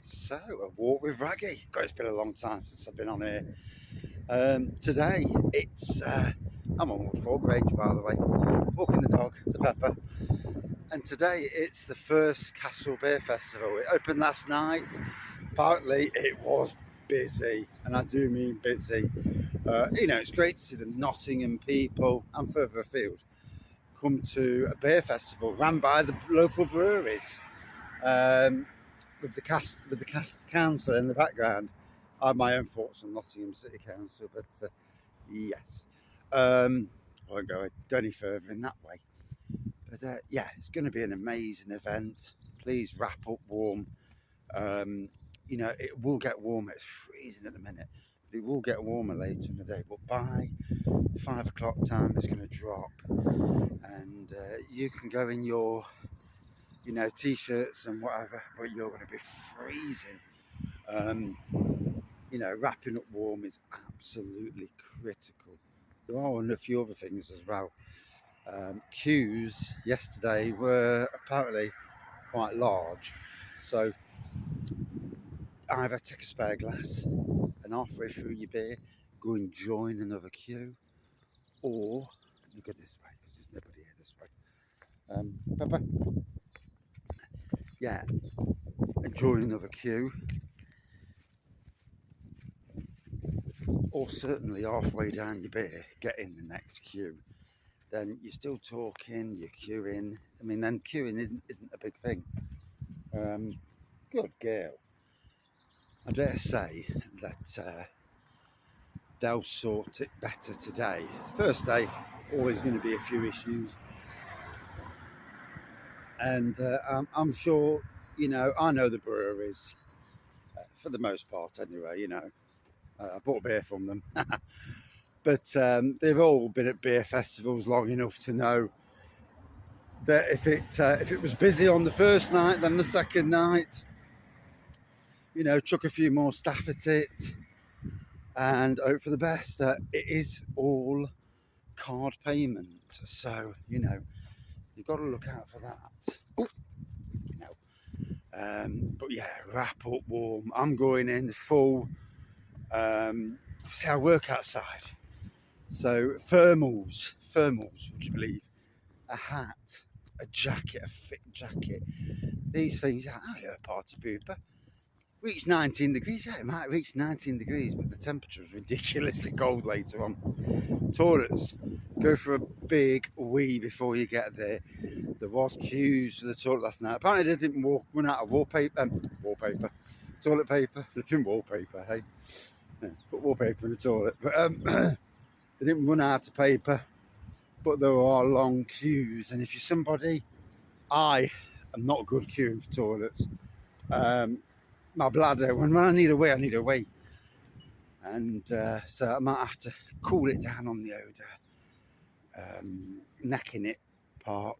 So, a walk with Wraggy. God, it's been a long time since I've been on here. Today, I'm on Woodford Grange, by the way, walking the dog, the Peppa. And today, it's the first Castle Beer Festival. It opened last night. Apparently, it was busy, and I do mean busy. It's great to see the Nottingham people and further afield come to a beer festival run by the local breweries. Um, with the council in the background. I have my own thoughts on Nottingham City Council, but yes, I won't go any further in that way. But it's going to be an amazing event. Please wrap up warm. It will get warmer. It's freezing at the minute. But it will get warmer later in the day. But by 5 o'clock time, it's going to drop, and you can go in your t-shirts and whatever, but you're going to be freezing. Wrapping up warm is absolutely critical. There are a few other things as well. Queues yesterday were apparently quite large, so either take a spare glass and halfway through your beer, go and join another queue, or you go this way because there's nobody here this way. Peppa, and join another queue, or certainly halfway down your beer, get in the next queue. Then you're still talking, you're queuing. I mean, then queuing isn't a big thing. Good girl. I dare say that they'll sort it better today. First day, always going to be a few issues. And I'm sure, I know the breweries, for the most part anyway, I bought a beer from them. But they've all been at beer festivals long enough to know that if it was busy on the first night, then the second night, chuck a few more staff at it and hope for the best. It is all card payment, so you've got to look out for that. But wrap up warm. I'm going in full. See, I work outside. So thermals, would you believe? A hat, a jacket, a thick jacket. These things, a party pooper. Reach 19 degrees. Yeah, it might reach 19 degrees, but the temperature is ridiculously cold later on. Toilets, go for a big wee before you get there. There was queues for the toilet last night. Apparently they didn't run out of toilet paper, flipping wallpaper, hey? Yeah, put wallpaper in the toilet. But they didn't run out of paper, but there are long queues. And if you're somebody, I am not good queuing for toilets. My bladder, when I need a wee, I need a wee. And so I might have to cool it down on the odour, necking it part.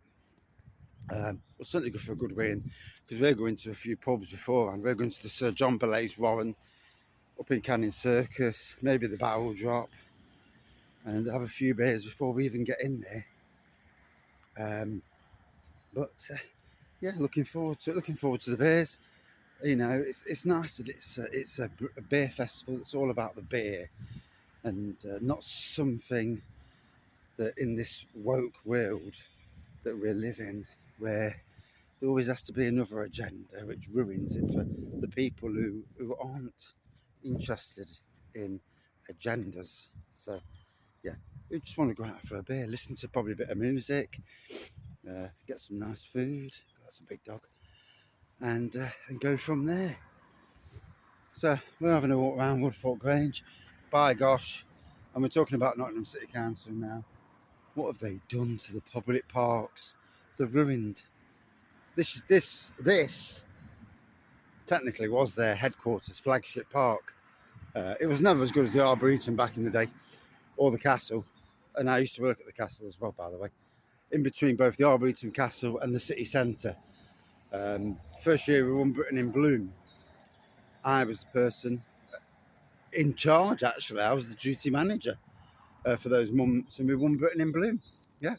We'll certainly go for a good wee, because we're going to a few pubs before, and we're going to the Sir John Belay's Warren up in Canning Circus, maybe the Barrel Drop, and have a few beers before we even get in there. Looking forward to it. Looking forward to the beers. It's nice that it's a beer festival. It's all about the beer, and not something that in this woke world that we're living, where there always has to be another agenda, which ruins it for the people who aren't interested in agendas. So, we just want to go out for a beer, listen to probably a bit of music, get some nice food. That's a big dog, and go from there. So we're having a walk around Woodford Grange. By gosh, and we're talking about Nottingham City Council now. What have they done to the public parks? They've ruined. This technically was their headquarters, flagship park. It was never as good as the Arboretum back in the day, or the castle. And I used to work at the castle as well, by the way. In between both the Arboretum Castle and the city centre. First year we won Britain in Bloom. I was the person in charge, actually. I was the duty manager for those months, and we won Britain in Bloom. Yeah.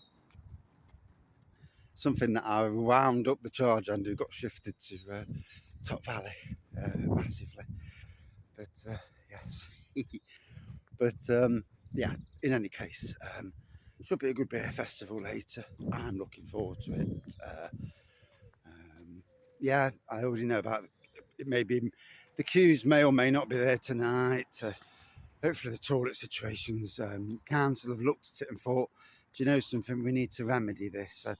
Something that I wound up the charge and got shifted to Top Valley. massively. But yes, but yeah. In any case, should be a good beer festival later. I'm looking forward to it. Yeah, I already know about it. Maybe the queues may or may not be there tonight. Hopefully the toilet situations, council have looked at it and thought, do you know something, we need to remedy this. So,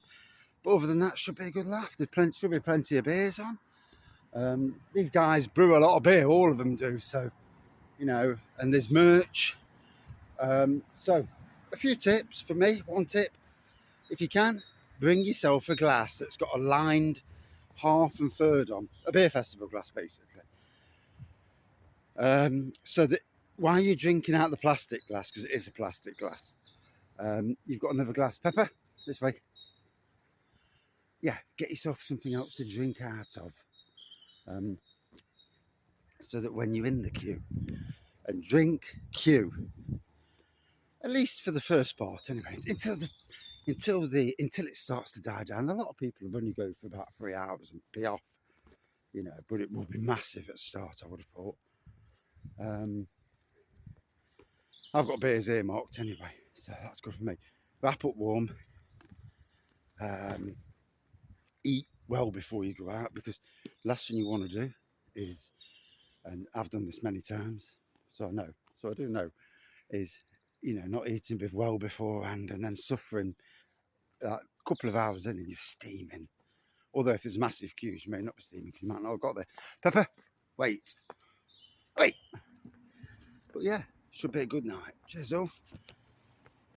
but other than that, should be a good laugh. There should be plenty of beers on. These guys brew a lot of beer, all of them do. So, you know, and there's merch. So a few tips for me. One tip, if you can, bring yourself a glass that's got a lined half and third on, a beer festival glass basically. So that while you're drinking out the plastic glass, because it is a plastic glass, you've got another glass. Peppa, this way. Yeah, get yourself something else to drink out of. So that when you're in the queue and drink, queue, at least for the first part anyway, until it starts to die down. A lot of people have only go for about 3 hours and be off, you know, but it will be massive at the start, I would have thought. I've got beers earmarked anyway, so that's good for me. Wrap up warm. Eat well before you go out, because the last thing you want to do is, and I've done this many times, so I do know, is, you know, not eating well beforehand and then suffering a couple of hours in and you're steaming. Although if there's massive queues, you may not be steaming because you might not have got there. Peppa, wait. But yeah, should be a good night. Cheers all.